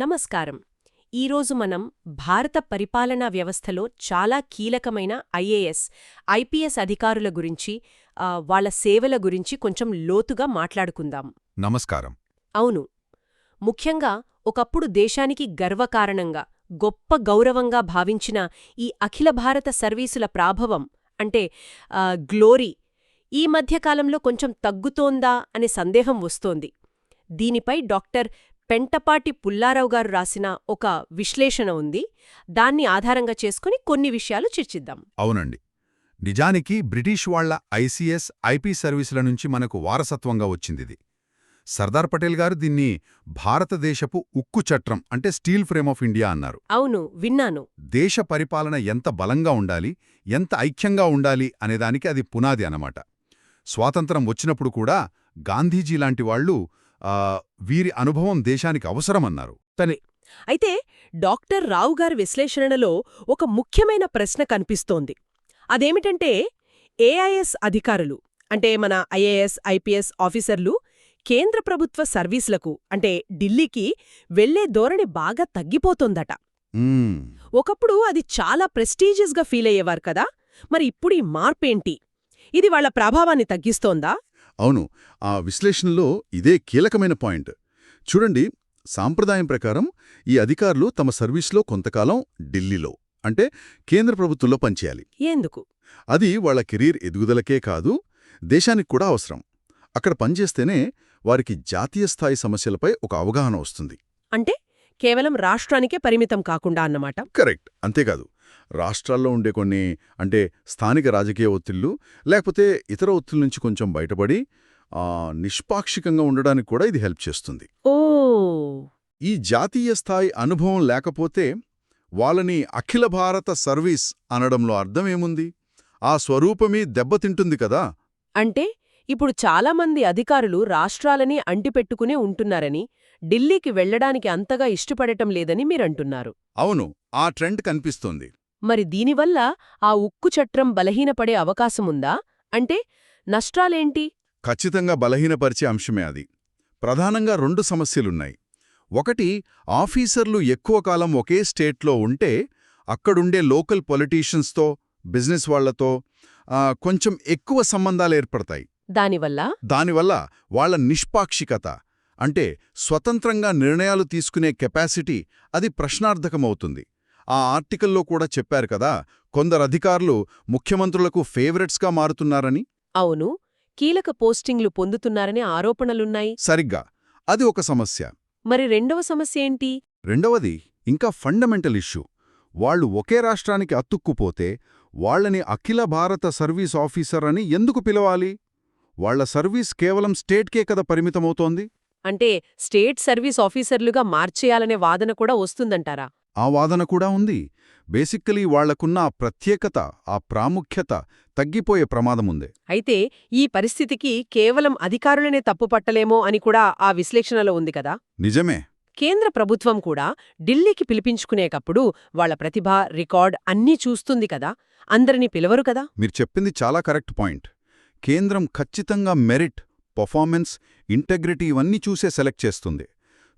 నమస్కారం. ఈరోజు మనం భారత పరిపాలనా వ్యవస్థలో చాలా కీలకమైన ఐఏఎస్, ఐపీఎస్ అధికారుల గురించి, వాళ్ళ సేవల గురించి కొంచెం లోతుగా మాట్లాడుకుందాం. నమస్కారం. అవును, ముఖ్యంగా ఒకప్పుడు దేశానికి గర్వకారణంగా, గొప్ప గౌరవంగా భావించిన ఈ అఖిల భారత సర్వీసుల ప్రాభవం అంటే గ్లోరీ ఈ మధ్యకాలంలో కొంచెం తగ్గుతోందా అనే సందేహం వస్తోంది. దీనిపై డాక్టర్ పెంటపాటి పుల్లారావు గారు రాసిన ఒక విశ్లేషణ ఉంది. దాన్ని ఆధారంగా చేసుకుని కొన్ని విషయాలు చర్చిద్దాం. అవునండి. నిజానికి బ్రిటిష్ వాళ్ల ఐసీఎస్, ఐపీ సర్వీసుల నుంచి మనకు వారసత్వంగా వచ్చిందిది. సర్దార్ పటేల్ గారు దీన్ని భారతదేశపు ఉక్కు చట్రం అంటే స్టీల్ ఫ్రేమ్ ఆఫ్ ఇండియా అన్నారు. అవును, విన్నాను. దేశ పరిపాలన ఎంత బలంగా ఉండాలి, ఎంత ఐక్యంగా ఉండాలి అనేదానికి అది పునాది అన్నమాట. స్వాతంత్రం వచ్చినప్పుడు కూడా గాంధీజీ లాంటి వాళ్లు వీరి అనుభవం దేశానికి అవసరమన్నారు. అయితే డాక్టర్ రావు గారి విశ్లేషణలో ఒక ముఖ్యమైన ప్రశ్న కనిపిస్తోంది. అదేమిటంటే, ఏఐఎస్ అధికారులు అంటే మన ఐఏఎస్, ఐపీఎస్ ఆఫీసర్లు కేంద్ర ప్రభుత్వ సర్వీసులకు అంటే ఢిల్లీకి వెళ్లే ధోరణి బాగా తగ్గిపోతోందట. ఒకప్పుడు అది చాలా ప్రెస్టీజియస్గా ఫీల్ అయ్యేవారు కదా, మరి ఇప్పుడు ఈ మార్పేంటి? ఇది వాళ్ల ప్రభావాన్ని తగ్గిస్తోందా? అవును, ఆ విశ్లేషణలో ఇదే కీలకమైన పాయింట్. చూడండి, సాంప్రదాయం ప్రకారం ఈ అధికారులు తమ సర్వీస్లో కొంతకాలం ఢిల్లీలో అంటే కేంద్ర ప్రభుత్వంలో పనిచేయాలి. ఎందుకు? అది వాళ్ల కెరీర్ ఎదుగుదలకే కాదు, దేశానికి కూడా అవసరం. అక్కడ పనిచేస్తేనే వారికి జాతీయ స్థాయి సమస్యలపై ఒక అవగాహన వస్తుంది. అంటే కేవలం రాష్ట్రానికే పరిమితం కాకుండా అన్నమాట. కరెక్ట్. అంతేకాదు, రాష్ట్రాల్లో ఉండే కొన్ని అంటే స్థానిక రాజకీయ ఒత్తిళ్లు లేకపోతే ఇతర ఒత్తిళ్ల నుంచి కొంచెం బయటపడి నిష్పాక్షికంగా ఉండడానికి కూడా ఇది హెల్ప్ చేస్తుంది. ఈ జాతీయ స్థాయి అనుభవం లేకపోతే వాళ్ళని అఖిల భారత సర్వీస్ అనడంలో అర్థమేముంది? ఆ స్వరూపమే దెబ్బతింటుంది కదా. అంటే ఇప్పుడు చాలామంది అధికారులు రాష్ట్రాలని అంటిపెట్టుకునే ఉంటున్నారని, ఢిల్లీకి వెళ్లడానికి అంతగా ఇష్టపడటం లేదని మీరంటున్నారు. అవును, ఆ ట్రెండ్ కనిపిస్తోంది. మరి దీనివల్ల ఆ ఉక్కు చట్రం బలహీనపడే అవకాశముందా? అంటే నష్టాలేంటి? ఖచ్చితంగా బలహీనపరిచే అంశమే అది. ప్రధానంగా 2 సమస్యలున్నాయి. ఒకటి, ఆఫీసర్లు ఎక్కువ కాలం ఒకే స్టేట్లో ఉంటే అక్కడుండే లోకల్ పొలిటీషియన్స్తో, బిజినెస్ వాళ్లతో కొంచెం ఎక్కువ సంబంధాలేర్పడతాయి. దానివల్ల వాళ్ల నిష్పాక్షికత అంటే స్వతంత్రంగా నిర్ణయాలు తీసుకునే కెపాసిటీ అది ప్రశ్నార్థకమవుతుంది. ఆ ఆర్టికల్లో కూడా చెప్పారు కదా, కొందరు అధికారులు ముఖ్యమంత్రులకు ఫేవరెట్స్గా మారుతున్నారని. అవును, కీలక పోస్టింగ్లు పొందుతున్నారనే ఆరోపణలున్నాయి. సరిగ్గా, అది ఒక సమస్య. మరి రెండవ సమస్య ఏంటి? రెండవది ఇంకా ఫండమెంటల్ ఇష్యూ. వాళ్లు ఒకే రాష్ట్రానికి అతుక్కుపోతే వాళ్లని అఖిల భారత సర్వీస్ ఆఫీసర్ అని ఎందుకు పిలవాలి? వాళ్ల సర్వీస్ కేవలం స్టేట్కే కదా పరిమితమవుతోంది. అంటే స్టేట్ సర్వీస్ ఆఫీసర్లుగా మార్చేయాలనే వాదన కూడా వస్తుందంటారా? ఆ వాదన కూడా ఉంది. బేసిక్కలీ వాళ్లకున్న ఆ ప్రత్యేకత, ఆ ప్రాముఖ్యత తగ్గిపోయే ప్రమాదముంది. అయితే ఈ పరిస్థితికి కేవలం అధికారులనే తప్పుపట్టలేమో అని కూడా ఆ విశ్లేషణలో ఉంది కదా. నిజమే. కేంద్ర ప్రభుత్వం కూడా ఢిల్లీకి పిలిపించుకునేటప్పుడు వాళ్ల ప్రతిభ, రికార్డ్ అన్నీ చూస్తుంది కదా, అందరినీ పిలవరు కదా. మీరు చెప్పింది చాలా కరెక్ట్ పాయింట్. కేంద్రం ఖచ్చితంగా మెరిట్, పర్ఫార్మెన్స్, ఇంటెగ్రిటీ ఇవన్నీ చూసే సెలెక్ట్ చేస్తుంది.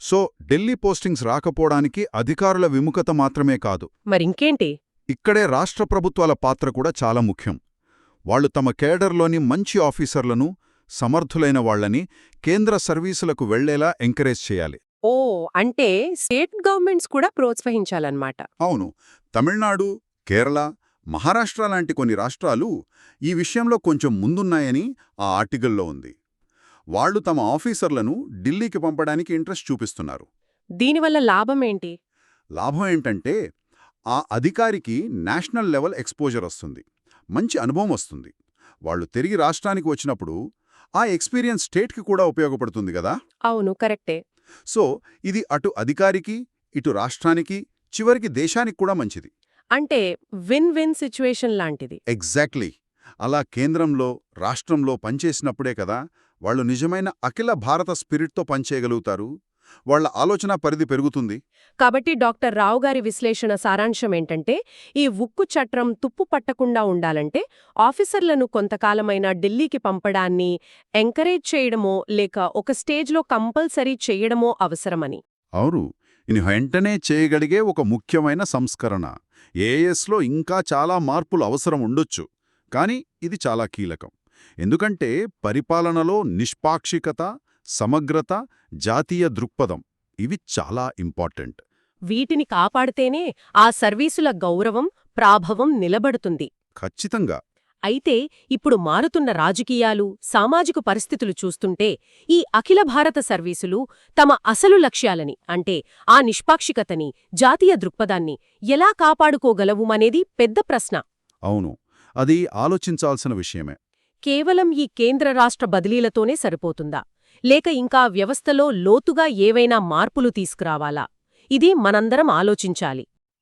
సో ఢిల్లీ పోస్టింగ్స్ రాకపోవడానికి అధికారుల విముఖత మాత్రమే కాదు, మరింకేంటి? ఇక్కడే రాష్ట్ర ప్రభుత్వాల పాత్ర కూడా చాలా ముఖ్యం. వాళ్లు తమ కేడర్లోని మంచి ఆఫీసర్లను, సమర్థులైన వాళ్లని కేంద్ర సర్వీసులకు వెళ్లేలా ఎంకరేజ్ చేయాలి. అంటే స్టేట్ గవర్నమెంట్స్ కూడా ప్రోత్సహించాలన్నమాట. అవును, తమిళనాడు, కేరళ, మహారాష్ట్ర లాంటి కొన్ని రాష్ట్రాలు ఈ విషయంలో కొంచెం ముందున్నాయని ఆ ఆర్టికల్లో ఉంది. వాళ్లు తమ ఆఫీసర్లను ఢిల్లీకి పంపడానికి ఇంట్రెస్ట్ చూపిస్తున్నారు. దీనివల్ల లాభమేంటి? లాభం ఏంటంటే ఆ అధికారికి నేషనల్ లెవెల్ ఎక్స్పోజర్ వస్తుంది, మంచి అనుభవం వస్తుంది. వాళ్లు తిరిగి రాష్ట్రానికి వచ్చినప్పుడు ఆ ఎక్స్పీరియన్స్ స్టేట్కి కూడా ఉపయోగపడుతుంది కదా. అవును, కరెక్టే. సో ఇది అటు అధికారికి, ఇటు రాష్ట్రానికి, చివరికి దేశానికి కూడా మంచిది. అంటే విన్ విన్ సిచ్యువేషన్ లాంటిది. ఎగ్జాక్ట్లీ. అలా కేంద్రంలో, రాష్ట్రంలో పనిచేసినప్పుడే కదా వాళ్లు నిజమైన అఖిల భారత స్పిరిట్తో పనిచేయగలుగుతారు. వాళ్ల ఆలోచన పరిధి పెరుగుతుంది. కాబట్టి డాక్టర్ రావు గారి విశ్లేషణ సారాంశమేంటంటే, ఈ ఉక్కు చట్రం తుప్పు పట్టకుండా ఉండాలంటే ఆఫీసర్లను కొంతకాలమైనా ఢిల్లీకి పంపడాన్ని ఎంకరేజ్ చేయడమో లేక ఒక స్టేజ్లో కంపల్సరీ చేయడమో అవసరమని. అవును, ఇది వెంటనే చేయగలిగే ఒక ముఖ్యమైన సంస్కరణ. ఏఎస్లో ఇంకా చాలా మార్పులు అవసరం ఉండొచ్చు, కానీ ఇది చాలా కీలకం. ఎందుకంటే పరిపాలనలో నిష్పాక్షికత, సమగ్రత, జాతీయ దృక్పథం ఇవి చాలా ఇంపార్టెంట్. వీటిని కాపాడితేనే ఆ సర్వీసుల గౌరవం, ప్రాభవం నిలబడుతుంది. ఖచ్చితంగా. అయితే ఇప్పుడు మారుతున్న రాజకీయాలు, సామాజిక పరిస్థితులు చూస్తుంటే ఈ అఖిల భారత సర్వీసులు తమ అసలు లక్ష్యాలని అంటే ఆ నిష్పాక్షికతని, జాతీయ దృక్పథాన్ని ఎలా కాపాడుకోగలవుమనేది పెద్ద ప్రశ్న. అవును, అది ఆలోచించాల్సిన విషయమే. కేవలం ఈ కేంద్ర రాష్ట్ర బదిలీలతోనే సరిపోతుందా? లేక ఇంకా వ్యవస్థలో లోతుగా ఏవైనా మార్పులు తీసుకురావాలా? ఇది మనందరం ఆలోచించాలి.